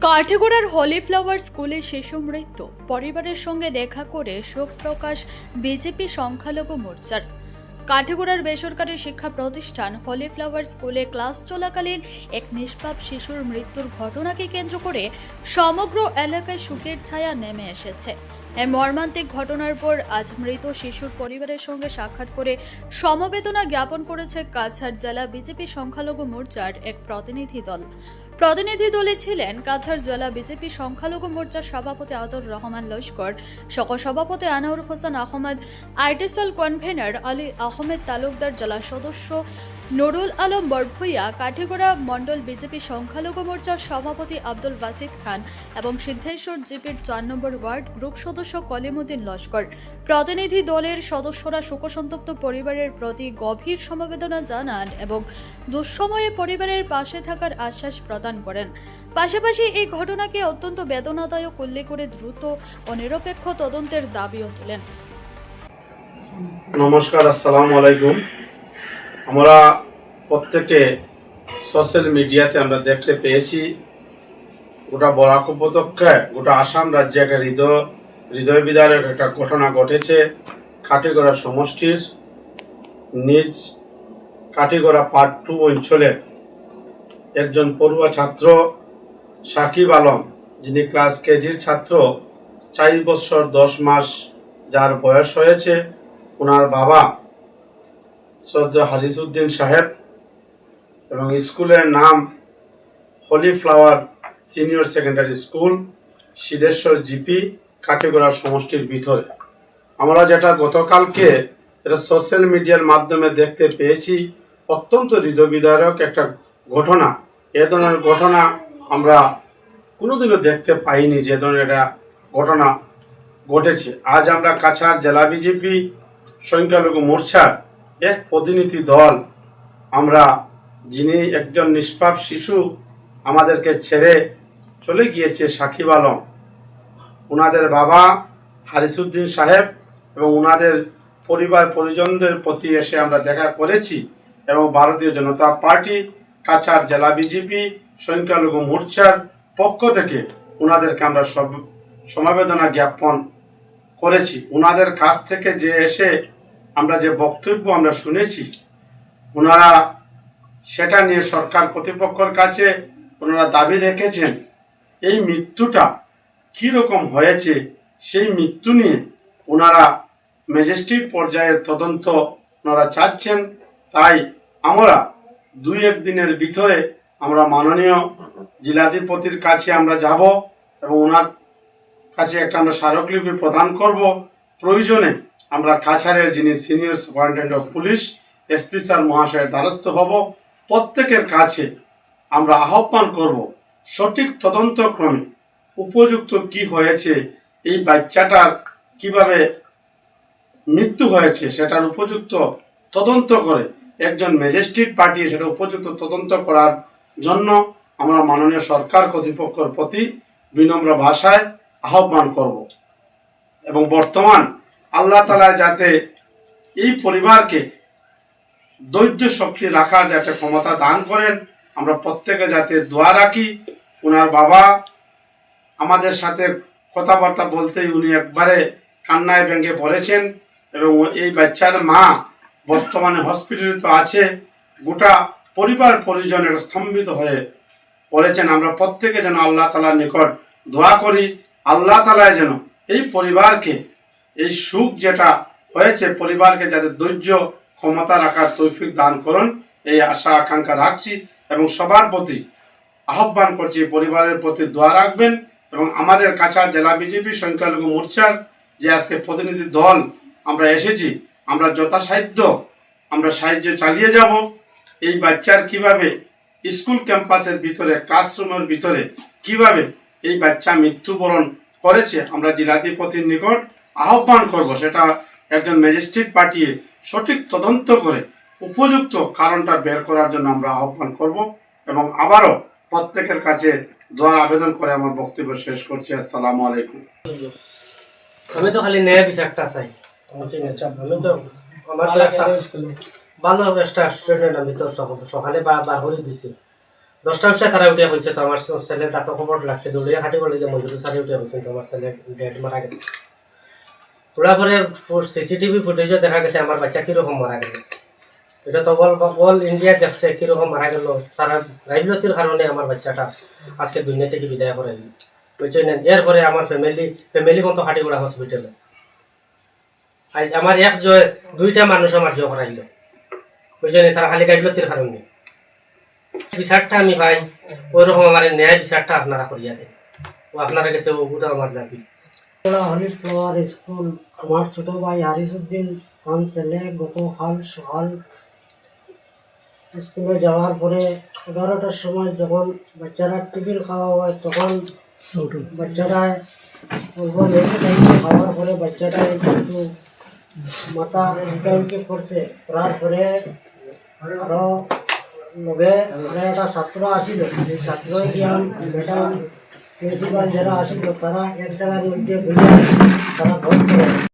কাঠিগড়ার হলিফ্লাওয়ার স্কুলে শিশু মৃত্যু, পরিবারের সঙ্গে দেখা করে শোক প্রকাশ বিজেপি সংখ্যালঘু মোর্চার। কাঠিগড়ার বেসরকারি শিক্ষা প্রতিষ্ঠান হলিফ্লাওয়ার স্কুলে ক্লাস চলাকালীন এক নিষ্পাপ শিশুর মৃত্যুর ঘটনাকে কেন্দ্র করে সমগ্র এলাকায় শোকের ছায়া নেমে এসেছে। এই মর্মান্তিক ঘটনার পর আজ মৃত শিশুর পরিবারের সঙ্গে সাক্ষাৎ করে সমবেদনা জ্ঞাপন করেছে কাছাড় জেলা বিজেপি সংখ্যালঘু মোর্চার এক প্রতিনিধি দল। প্রতিনিধি দলে ছিলেন কাছাড় জেলা বিজেপি সংখ্যালঘু মোর্চার সভাপতি আতর রহমান লস্কর, সহসভাপতি আনোয়ার হোসেন আহমদ, আইটিসেল কনভেনার আলী আহমেদ তালুকদার, জেলা সদস্য নুরুল আলম বরভুইয়া, কাঠিগড়া মণ্ডল বিজেপি সংখ্যালঘু মোর্চার সভাপতি আব্দুল বাসিদ খান এবং সিদ্ধেশ্বর জিপির 4 নম্বর ওয়ার্ড গ্রুপ সদস্য কলিমুদ্দিন লস্কর। প্রতিনিধি দলের সদস্যরা শোকসন্তপ্ত পরিবারের প্রতি গভীর সমবেদনা জানান এবং দুঃসময়ে পরিবারের পাশে থাকার আশ্বাস প্রদান করেন। পাশাপাশি এই ঘটনাকে অত্যন্ত বেদনাদায়ক উল্লেখ করে দ্রুত ও নিরপেক্ষ তদন্তের দাবিও তোলেন। নমস্কার, আসসালামু আলাইকুম। আমরা প্রত্যেকে সোশ্যাল মিডিয়াতে আমরা দেখতে পেয়েছি গোটা বরাক উপত্যকায়, গোটা আসাম রাজ্যে একটা হৃদয় বিদারক একটা ঘটনা ঘটেছে। কাঠিগড়া সমষ্টির নিজ কাঠিগড়া পার্ট 2 অঞ্চলের একজন পড়ুয়া ছাত্র সাকিব আলম, যিনি ক্লাস কেজির ছাত্র, 4 বছর 10 মাস যার বয়স হয়েছে। ওনার বাবা শ্রদ্ধেয় হারিসউদ্দিন সাহেব এবং স্কুলের নাম holy flower senior secondary school, Siddheshwar GP, Katigorah সমষ্টির ভিতরে। আমরা যেটা গতকালকে এটা সোশ্যাল মিডিয়ার মাধ্যমে দেখতে পেয়েছি, অত্যন্ত হৃদয়বিদারক একটা ঘটনা। এ ধরনের ঘটনা আমরা কোনোদিনও দেখতে পাইনি যে ধরনের একটা ঘটনা ঘটেছে। আজ আমরা কাছাড় জেলা বিজেপি সংখ্যালঘু মোর্চার এক প্রতিনিধি দল, আমরা যিনি একজন নিষ্পাপ শিশু আমাদেরকে ছেড়ে চলে গিয়েছে সাকিব আলম, ওনাদের বাবা হারিসউদ্দিন সাহেব এবং ওনাদের পরিবার পরিজনদের প্রতি এসে আমরা দেখা করেছি এবং ভারতীয় জনতা পার্টি কাছাড় জেলা বিজেপি সংখ্যালঘু মোর্চার পক্ষ থেকে ওনাদেরকে আমরা সমবেদনা জ্ঞাপন করেছি। ওনাদের কাছ থেকে যে এসে আমরা যে বক্তব্য আমরা শুনেছি, ওনারা সেটা নিয়ে সরকার কর্তৃপক্ষের কাছে ওনারা দাবি রেখেছেন এই মৃত্যুটা কীরকম হয়েছে সেই মৃত্যু নিয়ে ওনারা ম্যাজিস্ট্রেট পর্যায়ের তদন্ত ওনারা চাচ্ছেন। তাই আমরা 2-1 দিনের ভিতরে আমরা মাননীয় জেলাধিপতির কাছে আমরা যাব এবং ওনার কাছে একটা আমরা স্মারকলিপি প্রদান করব। প্রয়োজনে আমরা কাছাড়ের যিনি senior superintendent of police SP sir মহাশয়ের দ্বারস্থ হব। প্রত্যেকের কাছে আমরা আহ্বান করব সঠিক তদন্তক্রমে উপযুক্ত কি হয়েছে, এই বাচ্চাটার কিভাবে মৃত্যু হয়েছে সেটার উপযুক্ত তদন্ত করে একজন ম্যাজিস্ট্রেট পাঠিয়ে সেটা উপযুক্ত তদন্ত করার জন্য আমরা মাননীয় সরকার কর্তৃপক্ষের প্রতি বিনম্র ভাষায় আহ্বান করব এবং বর্তমান আল্লাহ তাআলা যাতে এই পরিবারকে ধৈর্য শক্তি রাখার যে একটা ক্ষমতা দান করেন, আমরা প্রত্যেকে যাতে দোয়া রাখি। ওনার বাবা আমাদের সাথে কথাবার্তা বলতেই উনি একবারে কান্নায় ভেঙে পড়েছেন এবং এই বাচ্চার মা বর্তমানে হসপিটালে তো আছে, গোটা পরিবার পরিজনের স্তম্ভিত হয়ে পড়েছেন। আমরা প্রত্যেকে যেন আল্লাহ তাআলার নিকট দোয়া করি, আল্লাহ তাআলা যেন এই পরিবারকে এই সুখ যেটা হয়েছে পরিবারকে যাতে ধৈর্য ক্ষমতা রাখার তৌফিক দান করুন, এই আশা আকাঙ্ক্ষা রাখছি এবং সবার প্রতি আহ্বান করছি পরিবারের প্রতি দোয়া রাখবেন এবং আমাদের কাছাড় জেলা বিজেপি সংখ্যালঘু মোর্চার যে আজকে প্রতিনিধি দল আমরা এসেছি, আমরা যথাসাধ্য আমরা সাহায্য চালিয়ে যাব। এই বাচ্চার কিভাবে স্কুল ক্যাম্পাসের ভিতরে ক্লাসরুমের ভিতরে কিভাবে এই বাচ্চা মৃত্যুবরণ করেছে আমরা জেলাধিপতির নিকট আহ্বান করব, সেটা একজন ম্যাজিস্ট্রেট পাঠিয়ে সঠিক তদন্ত করে উপযুক্ত কারণটা বের করার জন্য আমরা আহ্বান করব এবং আবারও প্রত্যেকের কাছে দোয়ার আবেদন করে আমার বক্তব্য শেষ করছি। আসসালামু আলাইকুম। আমি তো খালি ন্যায় বিচারটা চাই। আমি তো আমার তো একটা ভালো একটা স্টুডেন্ট, আমি তো সকালে বার করে দিছি, 10টা বসে তারা উঠে হয়েছে তো আমার ছেলে তাত খবর লাগছে দৌড়িয়ে হাঁটি বলে যে মজুরি সারি উঠে হয়েছে তো আমার ছেলে ডেড মারা গেছে তোলা পরে সিসিটিভি ফুটেজও দেখা গেছে আমার বাচ্চা কীরকম মারা গেল এটা তো অল ইন্ডিয়া দেখছে কীরকম মারা গেল তারা গাইবলতির কারণে আমার বাচ্চাটা আজকে দুনিয়া থেকে বিদায় করে দিল বুঝছেন এরপরে আমার ফ্যামিলি মতো হাটিগোড়া হসপিটালে আজ আমার দুইটা মানুষ আমার জয় করাইল বুঝছেন তারা খালি গাইবলতির কারণে বিচারটা আমি পাই ওইরকম আমার ন্যায় বিচারটা আপনারা করিয়া দেন ও আপনারা কাছে ওটা আমার দাবি হলিড ফ্লাওয়ার স্কুল আমার ছোট ভাই হারিসুদ্দিন খান ছেলে গতকাল সকাল স্কুলে যাওয়ার পরে 11টার সময় যখন বাচ্চারা টিফিন খাওয়া হয় তখন বাচ্চারা অল্প লেগে যাইছে খাওয়ার পরে বাচ্চাটা একটু মাথা উল্কি করছে করার পরে আরও লগে আরো একটা ছাত্র আসিল এই ছাত্র গিয়া ম্যাডাম প্রিন্সিপাল যারা আসিল তারা এক জায়গার মধ্যে তারা ভোট করে